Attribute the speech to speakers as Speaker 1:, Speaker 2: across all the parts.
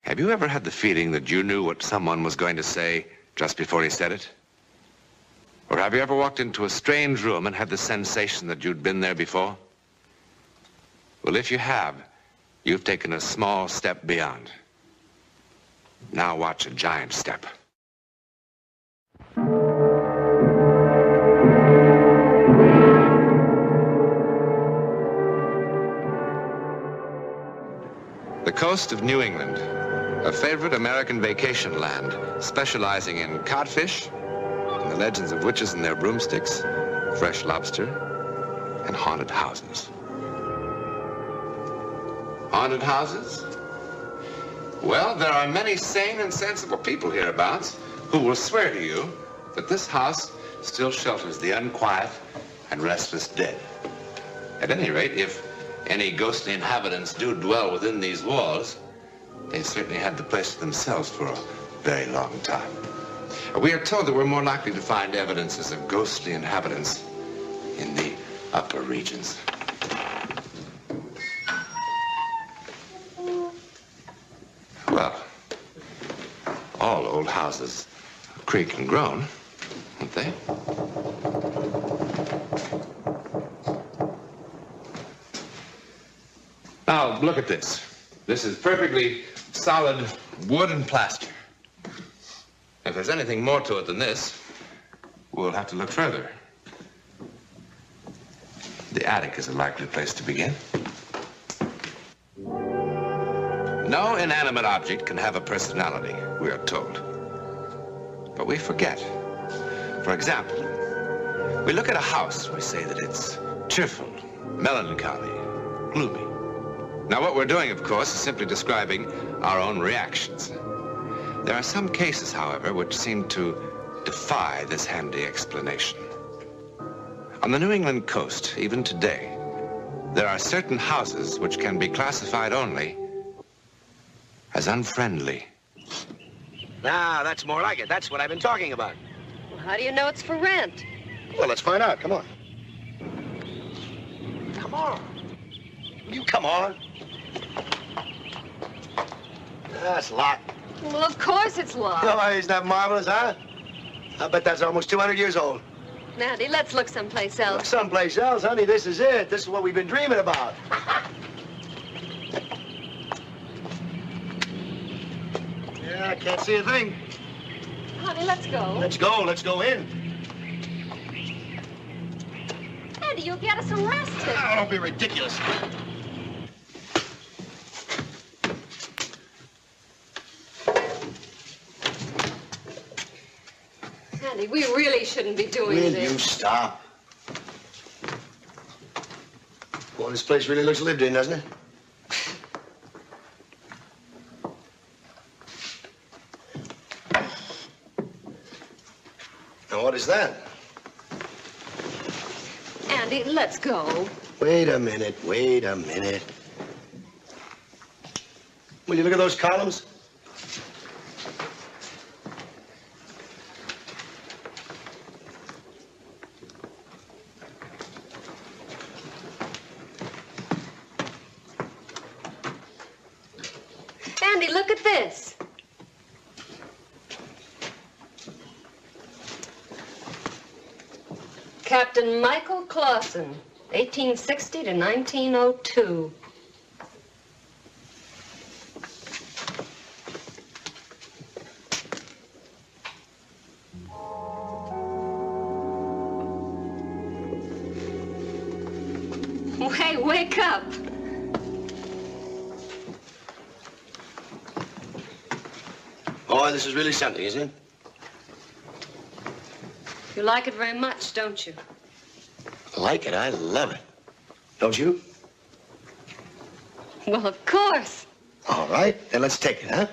Speaker 1: Have you ever had the feeling that you knew what someone was going to say just before he said it? Or have you ever walked into a strange room and had the sensation that you'd been there before? Well, if you have, you've taken a small step beyond. Now watch a giant step. The coast of New England, a favorite American vacation land, specializing in codfish, and the legends of witches and their broomsticks, fresh lobster, and haunted houses. Haunted houses? Well, there are many sane and sensible people hereabouts who will swear to you that this house still shelters the unquiet and restless dead. At any rate, if any ghostly inhabitants do dwell within these walls, they've certainly had the place to themselves for a very long time. We are told that we're more likely to find evidences of ghostly inhabitants in the upper regions. Well, all old houses creak and groan, aren't they? Now, look at this. This is perfectly solid wood and plaster. If there's anything more to it than this, we'll have to look further. The attic is a likely place to begin. No inanimate object can have a personality, we are told. But we forget. For example, we look at a house, we say that it's cheerful, melancholy, gloomy. Now, what we're doing, of course, is simply describing our own reactions. There are some cases, however, which seem to defy this handy explanation. On the New England coast, even today, there are certain houses which can be classified only as unfriendly.
Speaker 2: Now, that's more like it. That's what I've been talking about.
Speaker 3: Well, how do you know it's for rent?
Speaker 2: Well, let's find out. Come on. Come on. Will you come on? That's locked.
Speaker 3: Well, of course it's locked.
Speaker 2: Oh, isn't that marvelous, huh? I bet that's almost 200 years old.
Speaker 3: Nandy, let's look someplace else.
Speaker 2: Look someplace else, honey. This is it. This is what we've been dreaming about. Yeah, I can't see a thing.
Speaker 3: Honey, let's go.
Speaker 2: Let's go. Let's go in.
Speaker 3: Andy, you'll get us arrested.
Speaker 2: Oh, don't be ridiculous.
Speaker 3: Andy, we really shouldn't be doing
Speaker 2: Will
Speaker 3: this.
Speaker 2: you stop? Boy, this place really looks lived in, doesn't it? Now, what is that?
Speaker 3: Andy, let's go.
Speaker 2: Wait a minute, wait a minute. Will you look at those columns?
Speaker 3: Andy, look at this. Captain Michael Clausen, 1860 to 1902. Hey, wake up.
Speaker 2: Boy, this is really something, isn't it?
Speaker 3: You like it very much, don't you?
Speaker 2: Like it? I love it. Don't you?
Speaker 3: Well, of course.
Speaker 2: All right, then let's take it, huh?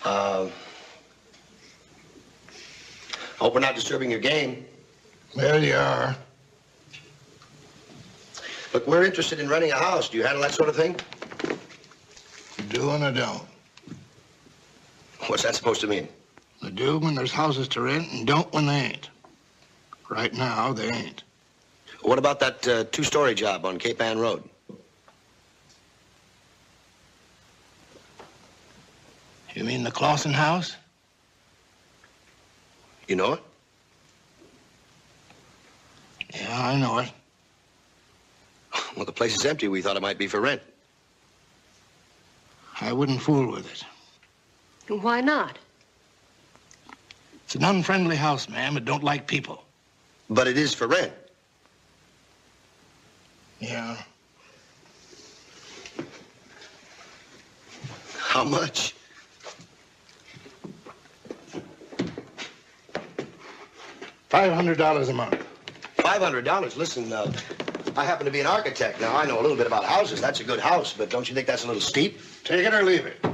Speaker 2: Hope we're not disturbing your game.
Speaker 4: There you are.
Speaker 2: Look, we're interested in renting a house. Do you handle that sort of thing?
Speaker 4: Do and I don't.
Speaker 2: What's that supposed to mean?
Speaker 4: I do when there's houses to rent and don't when they ain't. Right now, they ain't.
Speaker 2: What about that two-story job on Cape Ann Road?
Speaker 4: You mean the Clausen house?
Speaker 2: You know it?
Speaker 4: Yeah, I know it.
Speaker 2: Well, the place is empty. We thought it might be for rent.
Speaker 4: I wouldn't fool with it.
Speaker 3: Why not?
Speaker 4: It's an unfriendly house, ma'am. It don't like people.
Speaker 2: But it is for rent.
Speaker 4: Yeah.
Speaker 2: How much?
Speaker 4: $500 a month.
Speaker 2: $500? Listen, I happen to be an architect. Now, I know a little bit about houses. That's a good house, but don't you think that's a little steep?
Speaker 4: Take it or leave it.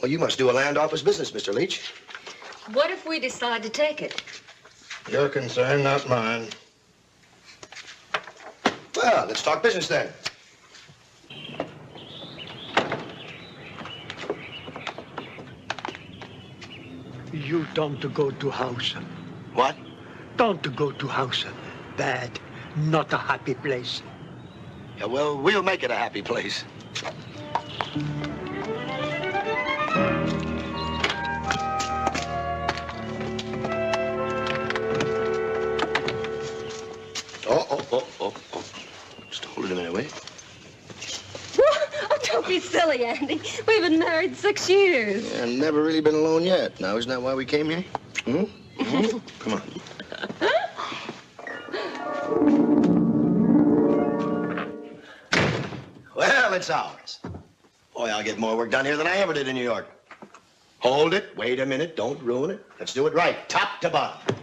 Speaker 2: Well, you must do a land office business, Mr. Leach.
Speaker 3: What if we decide to take it?
Speaker 4: Your concern, not mine.
Speaker 2: Well, let's talk business then.
Speaker 5: You don't go to house.
Speaker 2: What?
Speaker 5: Don't go to house. Bad. Not a happy place.
Speaker 2: Yeah, well, we'll make it a happy place. Oh. Just hold it a minute, will you?
Speaker 3: Oh, don't be silly, Andy. We've been married 6 years.
Speaker 2: Yeah, never really been alone yet. Now, isn't that why we came here? Come on. Well, it's ours. Boy, I'll get more work done here than I ever did in New York. Hold it. Wait a minute. Don't ruin it. Let's do it right. Top to bottom.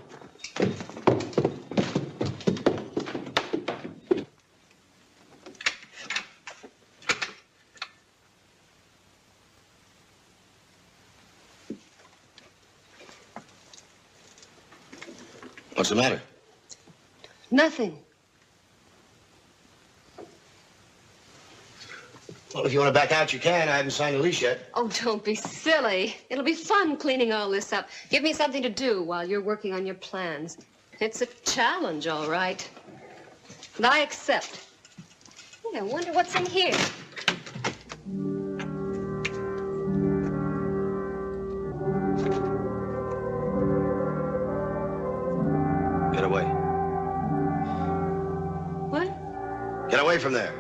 Speaker 2: What's the matter?
Speaker 3: Nothing.
Speaker 2: Well, if you want to back out, you can. I haven't signed a lease yet.
Speaker 3: Oh, don't be silly. It'll be fun cleaning all this up. Give me something to do while you're working on your plans. It's a challenge, all right. And I accept. Hey, I wonder what's in here.
Speaker 2: Get away.
Speaker 3: What?
Speaker 2: Get away from there.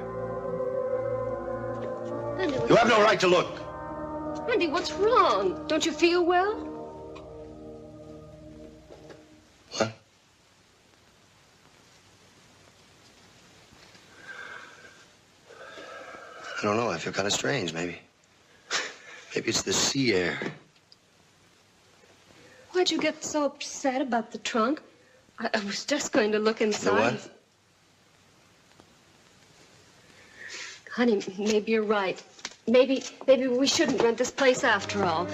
Speaker 3: Andy,
Speaker 2: You have no right to look.
Speaker 3: Andy, what's wrong? Don't you feel well?
Speaker 2: What? I don't know. I feel kind of strange, maybe. Maybe it's the sea air.
Speaker 3: Why'd you get so upset about the trunk? I was just going to look inside.
Speaker 2: The what?
Speaker 3: Honey, maybe you're right. Maybe we shouldn't rent this place after all.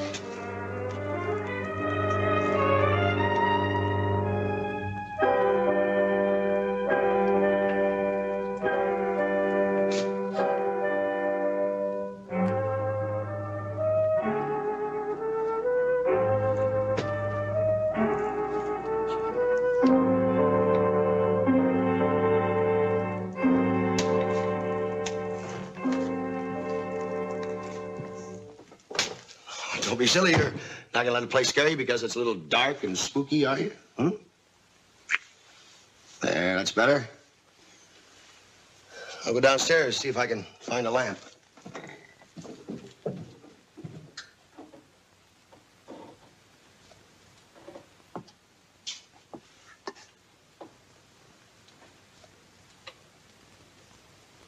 Speaker 2: Don't be silly. You're not gonna let the place scare you because it's a little dark and spooky, are you? There, that's better. I'll go downstairs, see if I can find a lamp.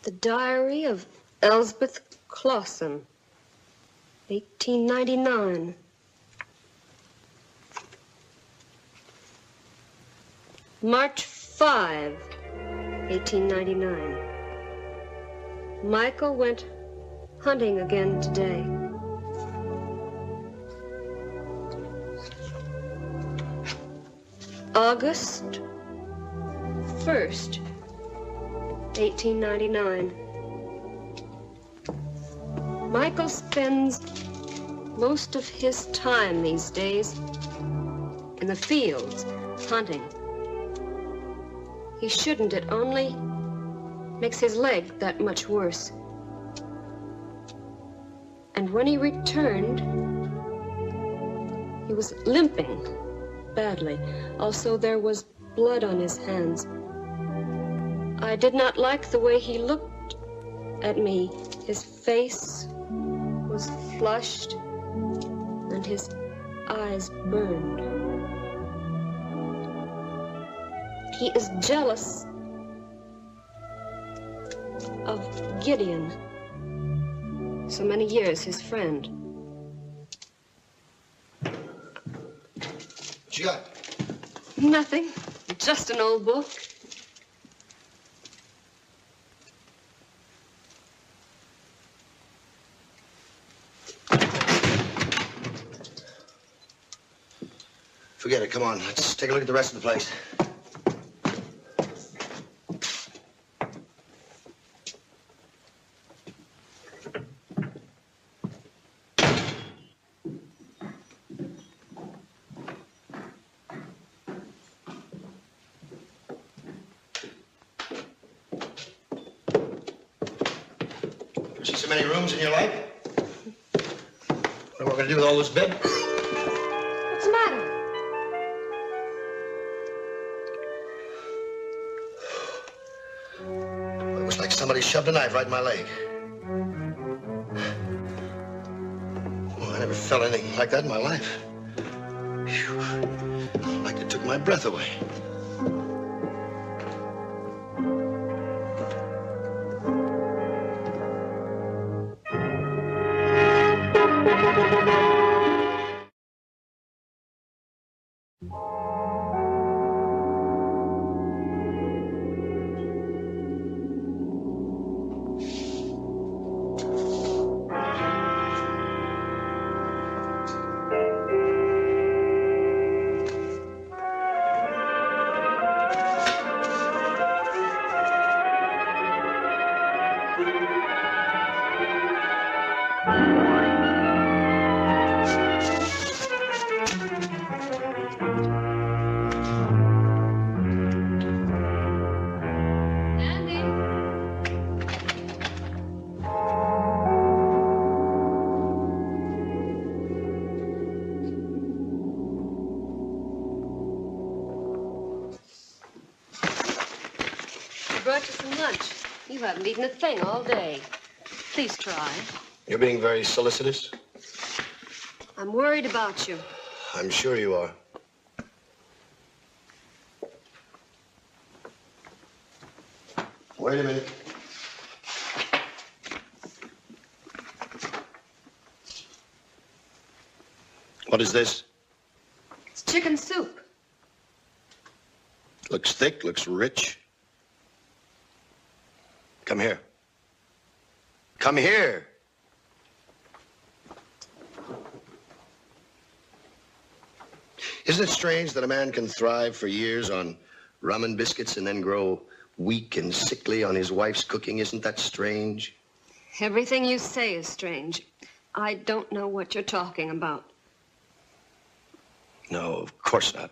Speaker 3: The Diary of Elsbeth Clausen, 1899. March 5, 1899. Michael went hunting again today. August 1st, 1899. Michael spends most of his time these days in the fields, hunting. He shouldn't. It only makes his leg that much worse. And when he returned, he was limping badly. Also, there was blood on his hands. I did not like the way he looked at me. His face was flushed and his eyes burned. He is jealous of Gideon, so many years his friend.
Speaker 2: What you got?
Speaker 3: Nothing, just an old book.
Speaker 2: Forget it, come on. Let's take a look at the rest of the place. See so many rooms in your life? What are we going to do with all this bed?
Speaker 3: What's the matter?
Speaker 2: It was like somebody shoved a knife right in my leg. Oh, I never felt anything like that in my life. Phew. Like it took my breath away.
Speaker 3: Brought you some lunch. You haven't eaten a thing all day. Please try.
Speaker 2: You're being very solicitous.
Speaker 3: I'm worried about you.
Speaker 2: I'm sure you are. Wait a minute. What is this?
Speaker 3: It's chicken soup.
Speaker 2: Looks thick, looks rich. Come here. Come here. Isn't it strange that a man can thrive for years on rum and biscuits and then grow weak and sickly on his wife's cooking? Isn't that strange?
Speaker 3: Everything you say is strange. I don't know what you're talking about.
Speaker 2: No, of course not.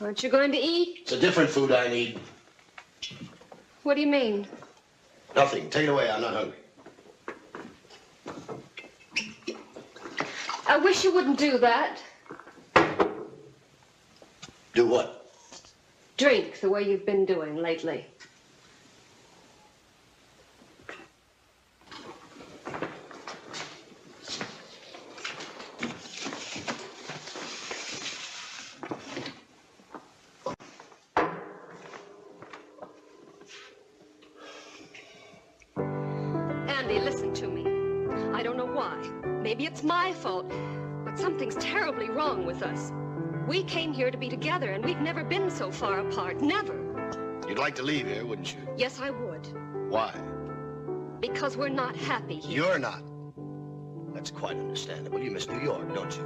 Speaker 3: Aren't you going to eat?
Speaker 2: It's a different food I need.
Speaker 3: What do you mean?
Speaker 2: Nothing. Take it away. I'm not hungry.
Speaker 3: I wish you wouldn't do that.
Speaker 2: Do what?
Speaker 3: Drink the way you've been doing lately. Andy, listen to me. I don't know why. Maybe it's my fault, but something's terribly wrong with us. We came here to be together, and we've never been so far apart. Never.
Speaker 2: You'd like to leave here, wouldn't you?
Speaker 3: Yes, I would.
Speaker 2: Why?
Speaker 3: Because we're not happy here.
Speaker 2: You're not. That's quite understandable. You miss New York, don't you?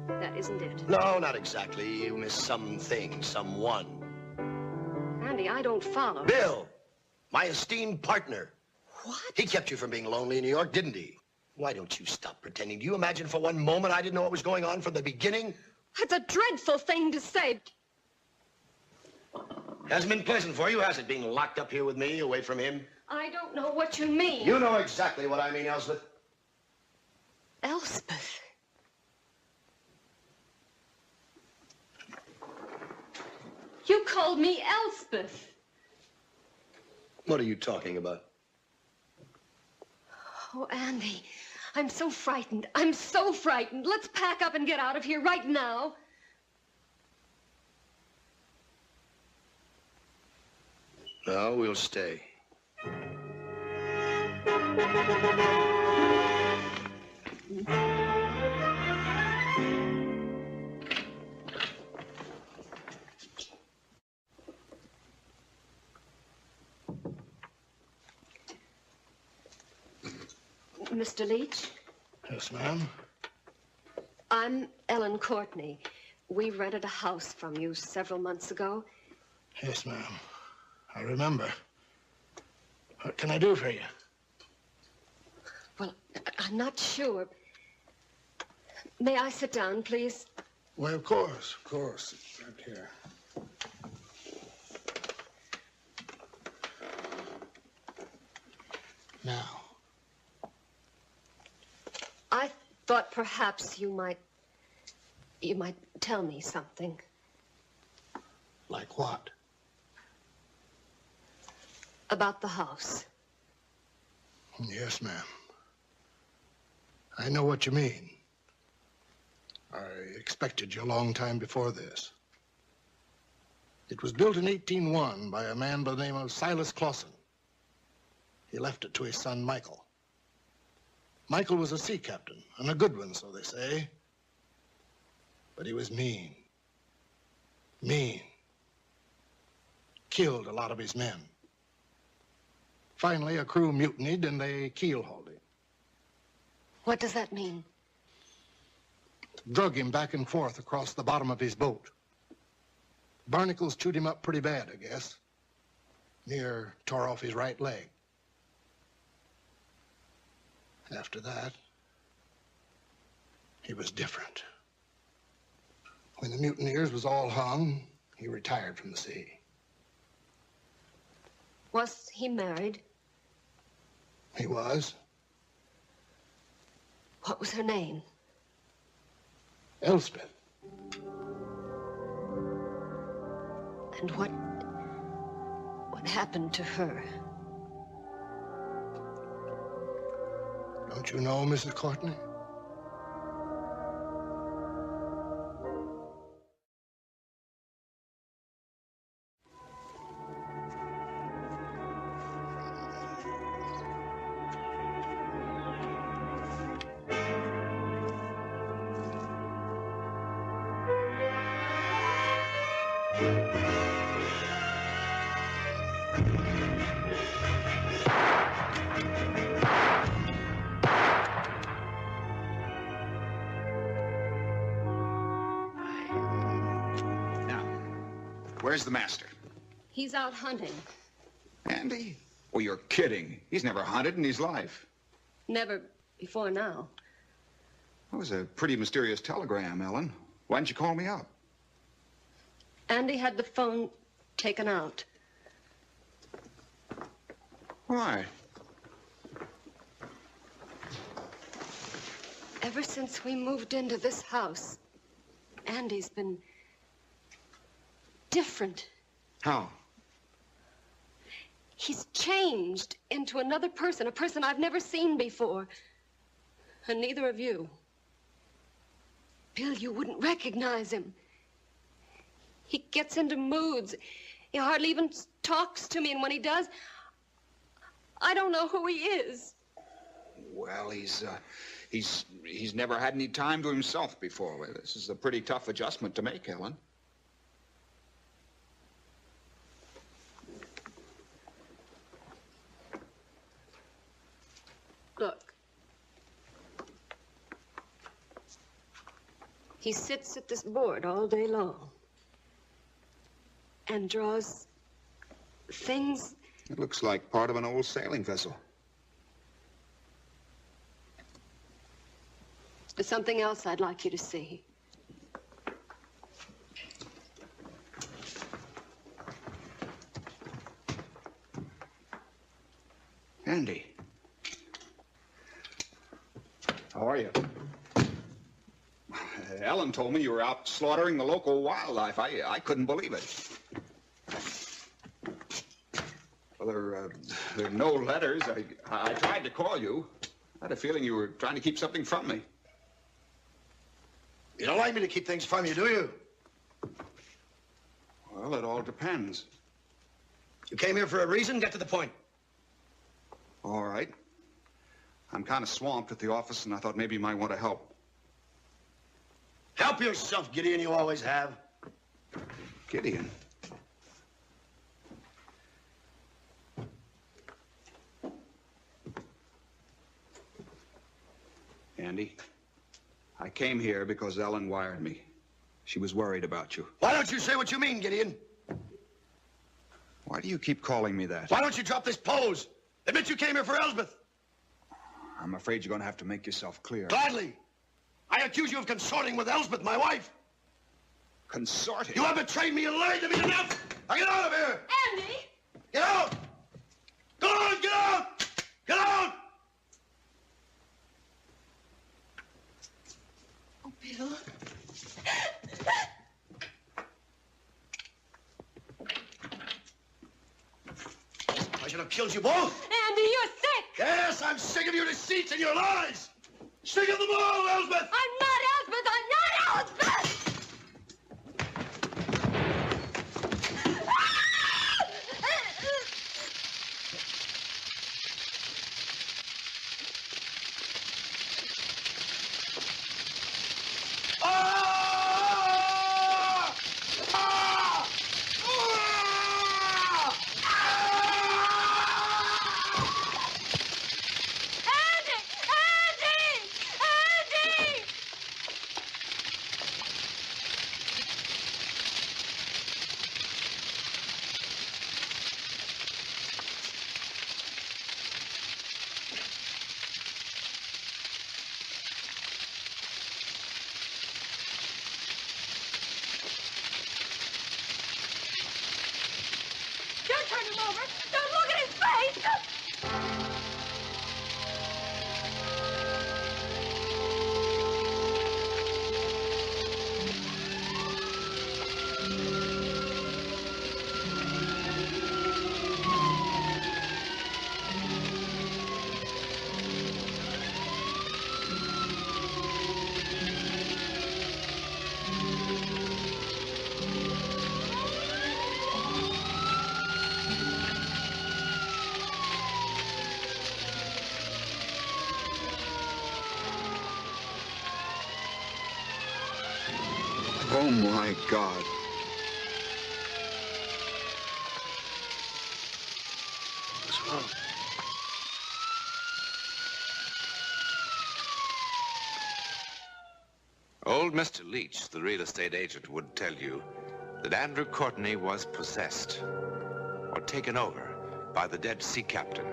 Speaker 3: That isn't it.
Speaker 2: No, not exactly. You missed something, someone.
Speaker 3: Andy, I don't follow.
Speaker 2: Bill, my esteemed partner.
Speaker 3: What?
Speaker 2: He kept you from being lonely in New York, didn't he? Why don't you stop pretending? Do you imagine for one moment I didn't know what was going on from the beginning?
Speaker 3: That's a dreadful thing to say.
Speaker 2: Hasn't been pleasant for you, has it, being locked up here with me, away from him?
Speaker 3: I don't know what you mean.
Speaker 2: You know exactly what I mean, Elspeth.
Speaker 3: Elspeth. You called me Elspeth.
Speaker 2: What are you talking about?
Speaker 3: Oh, Andy, I'm so frightened. I'm so frightened. Let's pack up and get out of here right now.
Speaker 2: No, we'll stay.
Speaker 3: Mr. Leach,
Speaker 4: Yes, ma'am.
Speaker 3: I'm Ellen Courtney. We rented a house from you several months ago.
Speaker 4: Yes, ma'am. I remember. What can I do for you?
Speaker 3: Well, I'm not sure. May I sit down, please?
Speaker 4: Well, of course, of course. It's right here. Now,
Speaker 3: I thought perhaps you might tell me something.
Speaker 4: like what?
Speaker 3: About the house.
Speaker 4: Yes, ma'am. I know what you mean. I expected you a long time before this. It was built in 1801 by a man by the name of Silas Clausen. He left it to his son, Michael. Michael was a sea captain, and a good one, so they say. But he was mean. Mean. Killed a lot of his men. Finally, a crew mutinied, and they keel-hauled him.
Speaker 3: What does that mean?
Speaker 4: Drug him back and forth across the bottom of his boat. Barnacles chewed him up pretty bad, I guess. Near tore off his right leg. After that, he was different. When the mutineers was all hung, he retired from the sea.
Speaker 3: Was he married?
Speaker 4: He was.
Speaker 3: What was her name?
Speaker 4: Elspeth.
Speaker 3: And what happened to her?
Speaker 4: Don't you know, Mrs. Courtney?
Speaker 6: Where's the master?
Speaker 3: He's out hunting.
Speaker 6: Andy? Oh, you're kidding. He's never hunted in his life.
Speaker 3: Never before now.
Speaker 6: That was a pretty mysterious telegram, Ellen. Why didn't you call me up?
Speaker 3: Andy had the phone taken out.
Speaker 6: Why?
Speaker 3: Ever since we moved into this house, Andy's been different.
Speaker 6: How?
Speaker 3: He's changed into another person, a person I've never seen before. And neither of you. Bill, you wouldn't recognize him. He gets into moods. He hardly even talks to me, and when he does, I don't know who he is.
Speaker 6: Well, he's never had any time to himself before. Well, this is a pretty tough adjustment to make, Ellen.
Speaker 3: Look. He sits at this board all day long and draws things.
Speaker 6: It looks like part of an old sailing vessel.
Speaker 3: There's something else I'd like you to see.
Speaker 6: Andy. How are you? Ellen told me you were out slaughtering the local wildlife. I couldn't believe it. Well, there are no letters. I tried to call you. I had a feeling you were trying to keep something from me.
Speaker 2: You don't like me to keep things from you, do you?
Speaker 6: Well, it all depends.
Speaker 2: You came here for a reason. Get to the point.
Speaker 6: All right. I'm kind of swamped at the office, and I thought maybe you might want to help.
Speaker 2: Help yourself, Gideon. You always have.
Speaker 6: Gideon? Andy, I came here because Ellen wired me. She was worried about you.
Speaker 2: Why don't you say what you mean, Gideon?
Speaker 6: Why do you keep calling me that?
Speaker 2: Why don't you drop this pose? Admit you came here for Elsbeth.
Speaker 6: I'm afraid you're going to have to make yourself clear.
Speaker 2: Gladly. I accuse you of consorting with Elsbeth, my wife.
Speaker 6: Consorting?
Speaker 2: You have betrayed me and lied to me enough. Now get out of here.
Speaker 3: Andy!
Speaker 2: Get out. Go on, get out. Get out.
Speaker 3: Oh, Bill.
Speaker 2: I should have killed you both.
Speaker 3: Andy, you're sick!
Speaker 2: Yes, I'm sick of your deceits and your lies. Sick of them all, Elsbeth.
Speaker 3: I'm not Elspeth! I'm not Elspeth! Don't turn him over! Don't look at his face!
Speaker 6: Oh, my God.
Speaker 2: What's wrong?
Speaker 1: Old Mr. Leach, the real estate agent, would tell you that Andrew Courtney was possessed or taken over by the dead sea captain,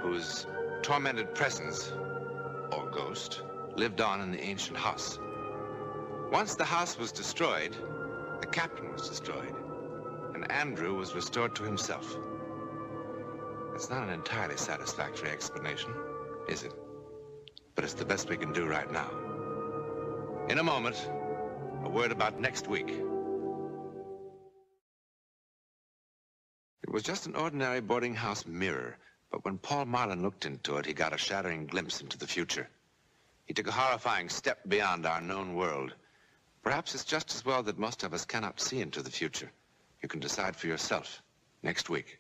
Speaker 1: whose tormented presence, or ghost, lived on in the ancient house. Once the house was destroyed, the captain was destroyed, and Andrew was restored to himself. It's not an entirely satisfactory explanation, is it? But it's the best we can do right now. In a moment, a word about next week. It was just an ordinary boarding house mirror, but when Paul Marlin looked into it, he got a shattering glimpse into the future. He took a horrifying step beyond our known world. Perhaps it's just as well that most of us cannot see into the future. You can decide for yourself next week.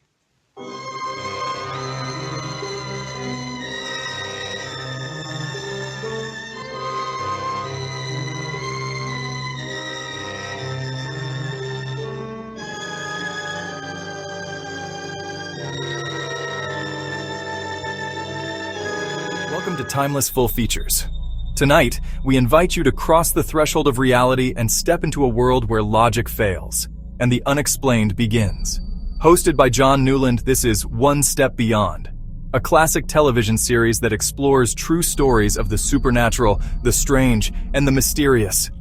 Speaker 7: Welcome to Timeless Full Features. Tonight, we invite you to cross the threshold of reality and step into a world where logic fails, and the unexplained begins. Hosted by John Newland, this is One Step Beyond, a classic television series that explores true stories of the supernatural, the strange, and the mysterious.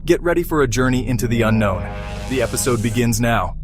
Speaker 7: Get ready for a journey into the unknown. The episode begins now.